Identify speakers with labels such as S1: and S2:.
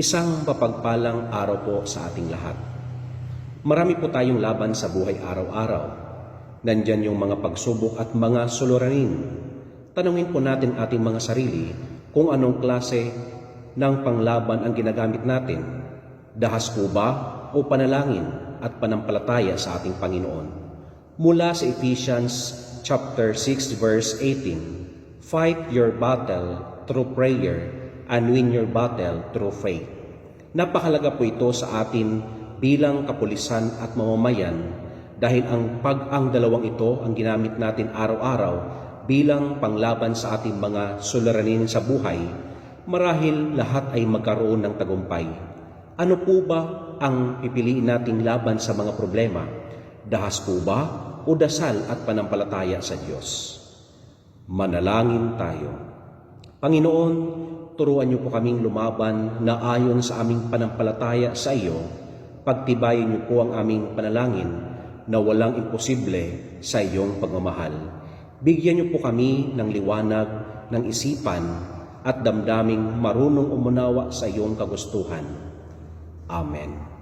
S1: Isang mapagpalang araw po sa ating lahat. Marami po tayong laban sa buhay araw-araw. Nandyan yung mga pagsubok at mga suliranin. Tanungin po natin ating mga sarili kung anong klase ng panglaban ang ginagamit natin. Dahas po ba o panalangin at panampalataya sa ating Panginoon? Mula sa Ephesians chapter 6 verse 18, "Fight your battle through prayer and win your battle through faith." Napakalaga po ito sa atin bilang kapulisan at mamamayan dahil ang dalawang ito ang ginamit natin araw-araw bilang panglaban sa ating mga suliranin sa buhay, marahil lahat ay magkaroon ng tagumpay. Ano po ba ang pipiliin nating laban sa mga problema? Dahas po ba o dasal at panampalataya sa Diyos? Manalangin tayo. Panginoon, turuan niyo po kaming lumaban na ayon sa aming panampalataya sa iyo. Pagtibayin niyo po ang aming panalangin na walang imposible sa iyong pagmamahal. Bigyan niyo po kami ng liwanag ng isipan at damdaming marunong umunawa sa iyong kagustuhan. Amen.